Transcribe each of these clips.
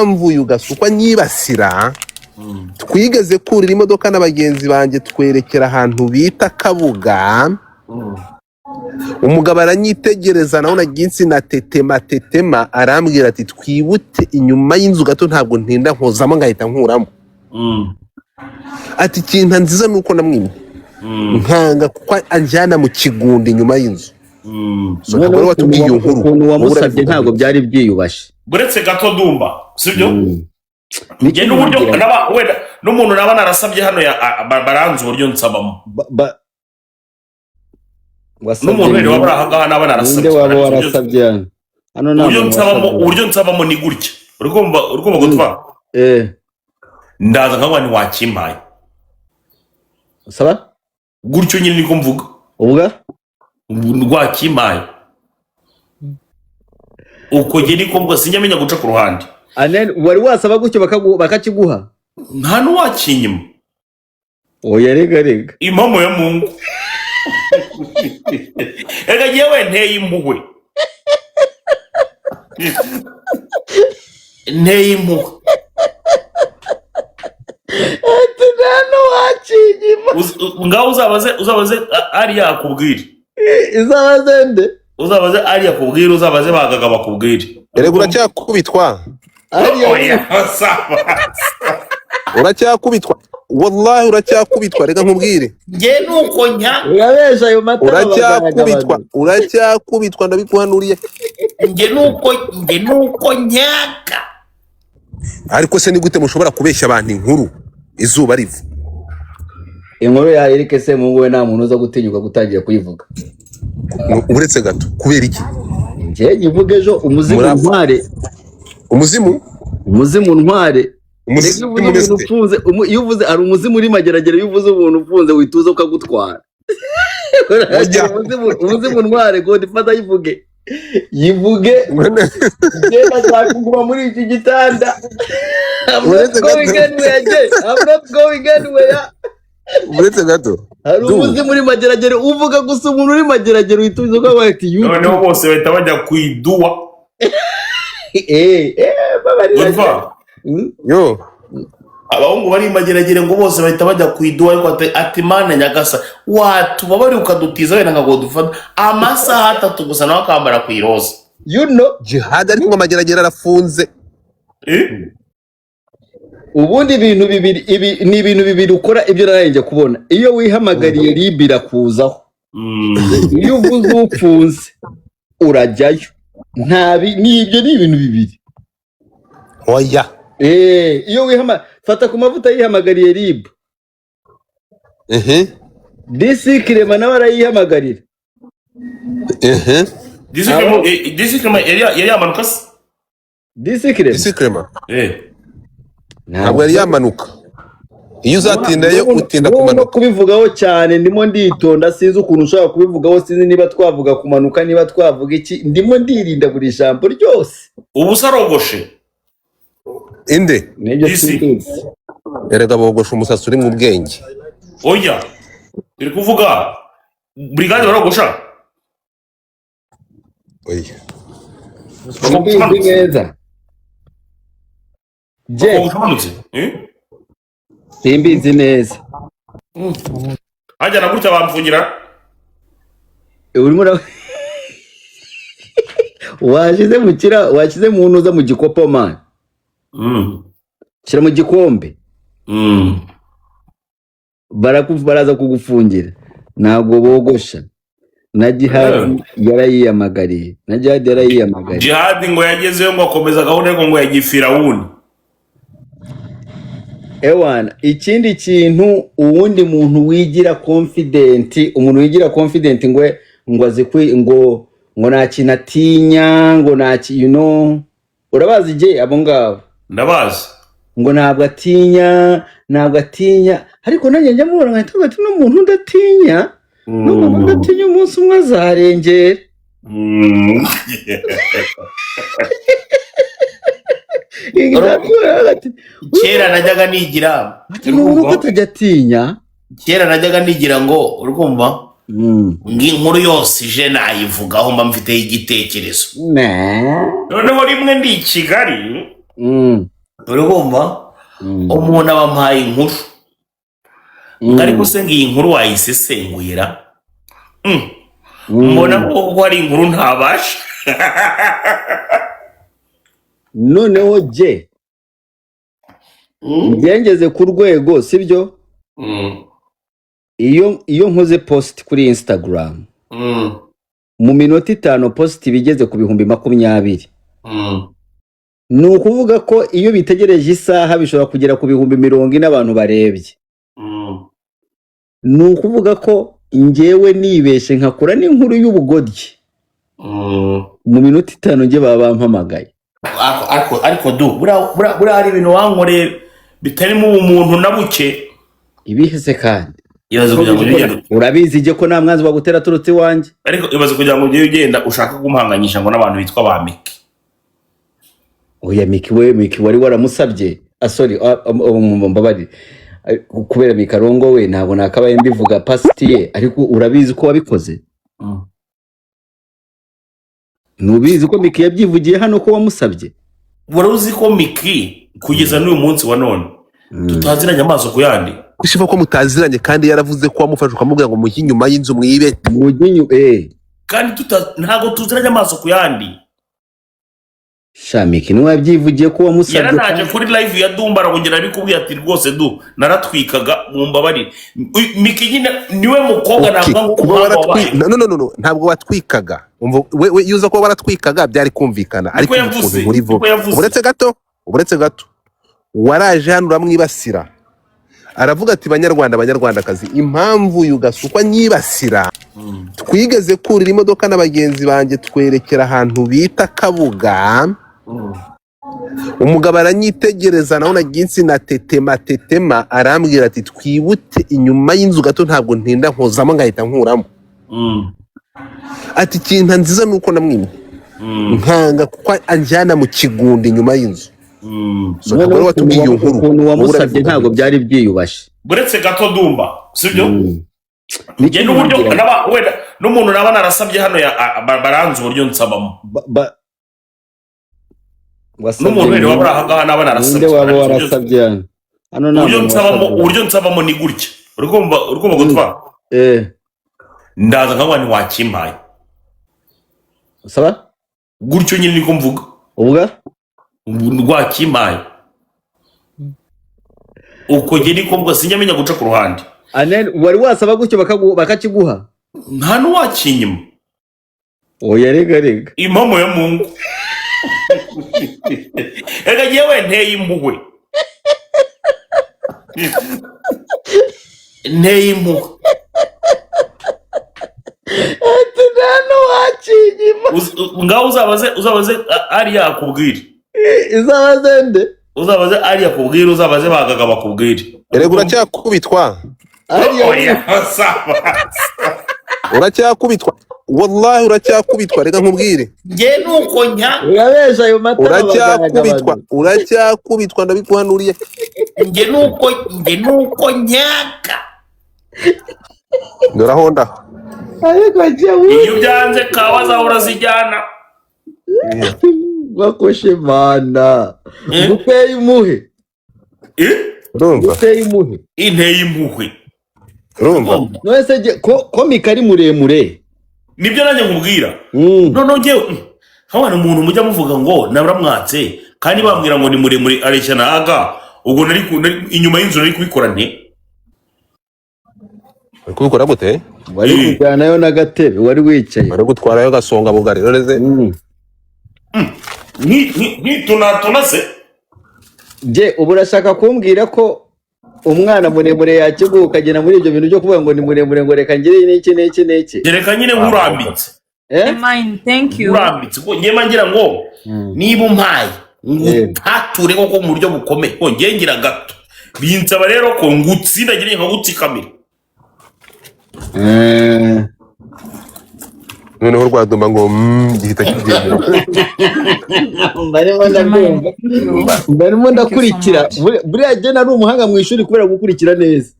mvuye ugasukwa nyibasira twigeze kurira imodoka n'abagenzi banjye twerekera ahantu bita Kabuga umugabo aranyitegereza naho naginsi na tetema arambwira ati twibute inyuma y'inzu gato ntabwo ntinda nkozamo ngahita nkuramo ati kinta nziza nuko namwimye nkanga kuko anjyana mu kigundi inyuma y'inzu so ntabwo watubwiye inkuru ukuntu wamusabye ntabwo byari byiyubashe buretse gato Dumba sibyo nge n'uburyo naba wenda n'umuntu naba narasabye hano baranze uburyo nsabamo n'umuntu wenda waba ahangaha naba narasabye waba warasabye hano uburyo nsabamo ni gutya urumva gutwara ndaza nkangwa ntiwakimpaye saba gutyo nyine niko mvuga ubwa rwakimpaye uko nge niko mvuga sinjya menya guca ku ruhande wari wasaba gutyo bakakiguha nta n'uwakinyima oya rega impamo ya Mungu ega yewe nteye impuhwe ati nta n'uwakinyima ngaho uzabaze ari yakubwira izabaze nde uzabaze ari yakubwira uzabaze bagaga bakubwira erega uracyakubitwa uracyakubitwa wallahi uracyakubitwa reka nkubwire nge nuko nya urabesha ayo matara uracyakubitwa ndabikuhanuriye nge nuko nyaka ariko se ni gute mushobora kubeshya abantu inkuru izuba riva inkuru ya Eric se mu we nta muntu uza gutinyuka gutangira kuyivuga uretse gato kubera iki nge nyivuge ejo umuzimu ntware iyo uvuze ari umuzimu uri mageragere iyo uvuze umuntu ufunze wituza ukagutwara umuzimu ntware God fata yivuge genda zakuguma muri iki gitanda I'm not going anywhere uretse gato hari umuzimu uri mageragere uvuga gusa umuntu uri mageragere wituza ukabaye ati noneho bose bahita bajya kwiduwa yo abahungu bari mageragere ngo bose bahita bajya kwiduwa ariko ati mana nyagasa watuba bari ukadutiza wenda ngo dufata amasaha 3 gusa nawe akambara ku iroza jihad ariko ngo mageragere arafunze ubundi ibintu bibiri ni ibintu bibiri ukora ibyo narenge kubona iyo wihamagariye libira kuzaho iyo uvuze upfunze urajyayo nibyo ni ibintu bibiri oya iyo fata ku mavuta yihamagariye lib disikirema nawe arayihamagarira disikirema yari yamanuka se disikirema ntabwo yari yamanuka iyo uzatindayo utinda kumanuka kubivugaho cyane ndimo nditonda sinzi ukuntu ushobora kubivugaho sinzi niba twavuga kumanuka niba twavuga iki ndimo ndirinda buri jambo ryose ubu sarogoshe inde erega bogosha umusatsi uri mu bwenge oya iri kuvuga brigade barogosha oya neza simbizi neza hajya na gutya bamfungira urimo washyize mu ntuza mu gikopo man shyira mu gikombe baraza kugufungira ntabwo bogosha na Jihad yarayiyamagariye Jihad ngo yagezeyo ngo akomeza gahunda ngo yagifira wundi ewana ikindi kintu uwundi muntu wigira confident ngo azikwi ngo nta kintu atinya ngo nta kintu urabazi je abo ngabo ndabazi ngo ntabwo atinya ariko nanjye njya mubona nkahita ati n'umuntu udatinya n'umuntu udatinya umunsi umwe azarengera kera najyaga nigira n'umuntu utajya atinya kera najyaga nigira ngo urumva nk'inkuru yose ije nayivugaho mba mfiteho igitekerezo noneho rimwe ndi i Kigali urumva umuntu abampaye inkuru ariko se ngiyi nkuru wayisesenguyira mbona ko hari inkuru ntabasha noneho je ngengeze ku rwego sibyo iyo nkoze post kuri Instagram mu minota 5 post bigeze ku 20,000 ni ukuvuga ko iyo bitegereje isaha bishobora kugera ku 40,000 n'abantu barebye ni ukuvuga ko njyewe nibeshe nkakora n'inkuru y'ubugoryi mu minota 5 nge baba bampamagaye ariko buriya hari ibintu wankoreye bitarimo ubumuntu na buke ibihese kandi ibaze kugira ngo ugende urabizi je ko nta mwanzi bagutera turutse iwanjye ariko ibaze kugira ngo ugende ushaka kumuhanganyisha ngo n'abantu bitwa ba Miki oya Miki wari waramusabye sorry mbabari kubera Mikarongo we ntabwo nakabaye mbivuga pasitiye ariko urabizi ko wabikoze nubizi ko Miki yabyivugiye hano ko wamusabye wararuzi ko Miki kugeza n'uyu munsi wa none tutaziranye amaso ku yandi kushiva ko mutaziranye kandi yaravuze ko wamufasha ukamubwira ngo mujye inyuma y'inzu mwibe kandi ntago tuziranye amaso ku yandi Miki niwe yabyivugiye ko wamusabye yaranaje kuri live ya Dumba arongera bikubwiye ati rwose naratwikaga mu mbabari Miki nyine niwe mukobwa ntabwo ngo no ntabwo watwikaga we yuza ko baratwikaga byari kumvikana ariko ukuntu muri vo uburetse gato waraje hano uramwibasira aravuga ati banyarwandakazi impamvu yugasukwa nyibasira twigeze kurira imodoka n'abagenzi banjye twerekera ahantu bita Kabuga umugabo aranyitegereza naho naginsi na tetema arambwira ati twibute inyuma y'inzu gato ntabwo ntinda nkozamo ngahita nkuramo ati ikintu nziza nuko namwimye nkanga kuko anjyana mu kigundi inyuma y'inzu none watubwiye inkuru wamusabye ntabwo byari byiyubashe buretse gato Dumba sibyo nge n'uburyo wenda n'umuntu naba narasabye hano baranze uburyo nsabamo n'umuntu wenda waba ahangaha naba narasabye warasabye hano uburyo nsabamo ni gutya urumva gutwara ndaza nkavuga ntiwakimpaye usaba gutyo nyine niko mvuga uvuga rwakimpaye uko nge niko mvuga sinjamenya guca ku ruhande wari wasaba gutyo bakakiguha nta n'uwakinyima oya rega impamo ya Mungu rega yewe nteye impuhwe ati nta n'uwakinyima ngaho uzabaze ari yakubwira izabaze nde uzabaze ari yakubwira uzabaze bagaga bakubwira erega uracyakubitwa uracyakubitwa wallahi uracyakubitwa reka nkubwire nge nuko urabesha ayo matara uracyakubitwa ndabikuhanuriye nge nuko nyaka ndorahonda ariko iyo byanze kawa zawe urazijyana bakoshe mana guteye impuhwe urumva inteye impuhwe urumva nose ko Miki ari muremure nibyo nanjye nkubwira none ngewe nkabana umuntu mujya muvuga ngo naramwatse kandi bambwira ngo ni muremure areshya naga ubwo nari inyuma y'inzu nari kubikora nte kubikora gute wari kujyanayo n'agatebe wari wicaye wari gutwarayo gasonga bugari roreze tunatuna se je ubu urashaka kumbwira ko umwana muremure yakiguha ukagenda muri ibyo bintu byo kuvuga ngo ni muremure ngo reka ngire n'iki reka nyine nkurambitse urambitse ko njye ngira ngo niba umpaye ngutature koko mu buryo bukomeye ko njye ngira gato binsaba rero ko ngutsindagira nka gutsikamira noneho rwaduma ngo gihita kibyemera barimo ndakurikira buriya je nari umuhanga mu ishuri kubera gukurikira neza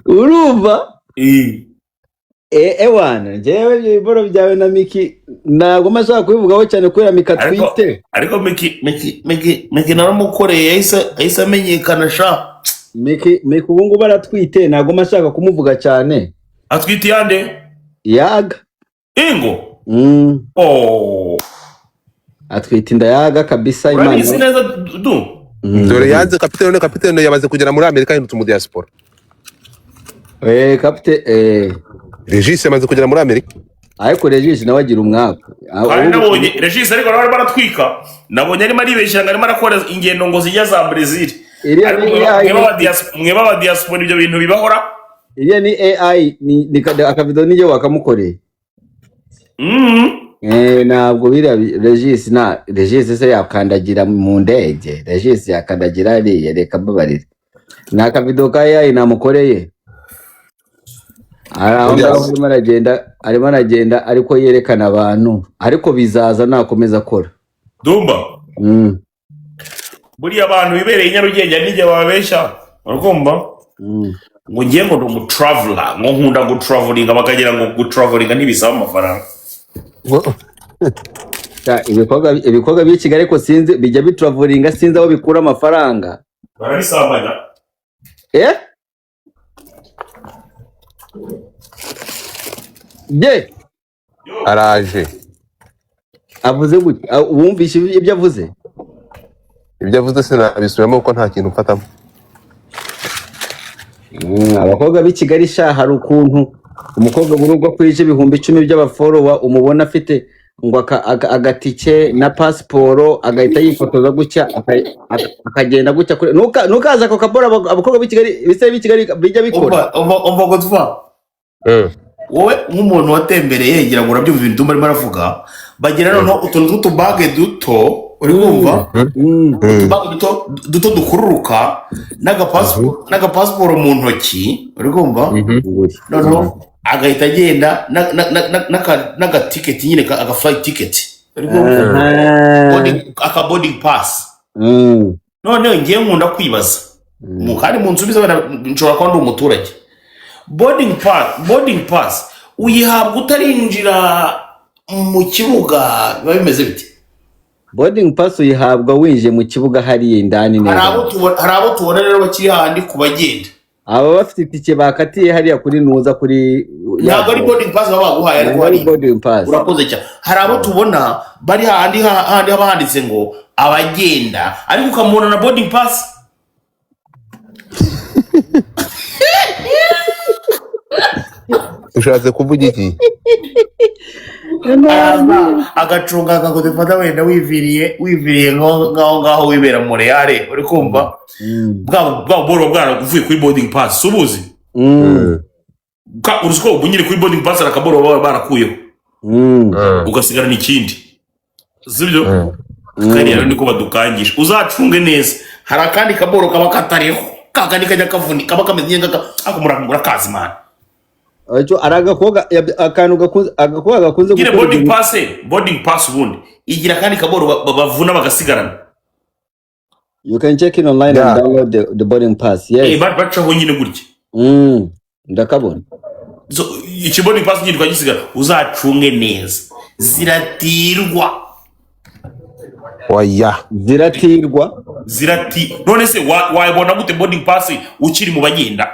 urumva ewana njyewe ibiboro byawe na Miki ntabwo mashaka kubivugaho cyane kubera Mika twite. Ariko Miki naramukoreye yahise amenyekana sha. Miki ubu ngubu baratwite ntabwo mashaka kumuvuga cyane. Atwite yande? Yaga. Ingo? Oh. Atwite inda Yaga kabisa Imana. Urabizi neza du? Dore yanze kapitene yamaze kugera muri Amerika yindutse mu diaspora. Kapite Regis yamaze kugera muri Amerika. Ariko Regis nawe agira umwaka. Kandi nabonye Regis ariko nawe baratwika. Nabonye arimo aribeshya arimo arakora ingendo ngo zijya za Brazil. Mweba ba diaspora ibyo bintu bibahora. Iriya ni AI ni akavido niyo wakamukoreye. Ntabwo bira Regis se yakandagira mu ndege. Regis yakandagira ari reka babarire. Na akavido ka AI namukoreye. Arimo aragenda ariko yerekana abantu ariko bizaza nakomeza akora. Dumba. Buriya abantu bibereye Nyarugenge nijye bababesha. Urumva? Ngo ngiye ngo mu traveler, ngo nkunda go traveling bakagira ngo go traveling ntibisaba amafaranga. Ibikorwa b'i Kigali ko sinzi bijya bitravelinga sinzi aho bikura amafaranga. Barabisambanya. Araje. Avuze gute? Wumvishe ibyo avuze? Ibyo avuze sinabisubiramo kuko nta kintu mfatamo. Abakobwa b'i Kigali sha hari ukuntu umukobwa burugwa kwije ibihumbi 10 by'abaforowa umubona afite ngo agatike na pasiporo agahita yifotoza gutya akagenda gutya nukaza ko kabora abakobwa b'i Kigali bise b'i Kigali bijya bikora. Umva gutwa. Wowe nk'umuntu watembereye ngira ngo urabyumva ibintu Dumba arimo aravuga bagira noneho utuntu tw'utubage duto uri kumva utubage duto dukururuka n'agapasiporo mu ntoki uri kumva noneho agahita agenda n'agatiketi nyine agaflight ticket uri kumva aka boarding pass noneho ngiye nkunda kwibaza kandi mu nsubiza nshobora kuba ndi umuturage boarding pass uyihabwa utarinjira mu kibuga biba bimeze bite? Boarding pass uyihabwa winjiye mu kibuga hariya indani neza. Hari abo tubona rero bakiri handi kubagenda. Aba bafite itike bakatiye hariya kuri nuza kuri ntabwo ari boarding pass baba baguhaye ariko hari boarding pass. Urakoze cyane. Hari abo tubona bari handi haba handitse ngo abagenda ariko ukamubona na boarding pass. Ushatse kuvuga iki? Agacunga akagufata wenda wiviriye ngaho wibera mu Real uri kumva bwa boro bwaraguvuye kuri boarding pass subuzi urusiko ubunyire kuri boarding pass arakaboro barakuyeho ugasigara n'ikindi sibyo kandi rero ndiko badukangisha uzacunge neza hari akandi kaboro kaba katariho kakandi kajya kavuni kaba kameze nka akumurangura kazi man Acho aragakoga akantu gakunze gire boarding pass ubundi igira kandi kaboro bavuna bagasigarana. You can check in online and download the boarding pass. Yes. Bacha ho nyine gutya. Ndakabona. So iki boarding pass nyine twagisigara uzacunge neza. Ziratirwa. Oya. Zirati. None se wabona gute boarding pass ukiri mu bagenda?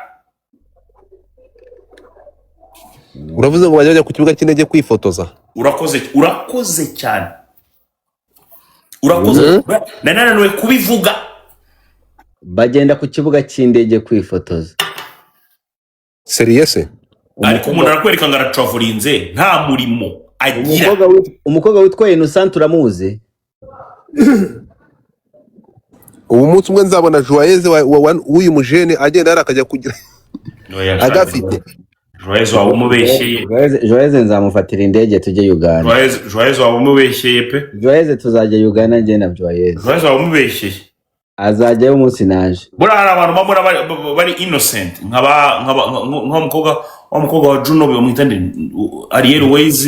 Uravuze ngo bajya ku kibuga cy'indege kwifotoza. Urakoze cyane. Urakoze. Nananiwe kubivuga. Bagenda ku kibuga cy'indege kwifotoza. Serious? Ariko umuntu arakwereka ngo aratravelinze nta murimo agira. Umukobwa witwa Innocent uramuzi? Ubu munsi umwe nzabona Joyeuse w'uyu mujene agenda arakajya kugira. Agafite. Joyeuse waba umubeshyeye. Joyeuse nzamufatira indege tujye Uganda. Joyeuse waba umubeshyeye pe. Joyeuse tuzajya Uganda njye na Joyeuse. Joyeuse waba umubeshyeye. Azajyayo umunsi naje. Bura hari abantu bamura bari innocent nk'umukobwa wa Juno bamwita Ariel Ways.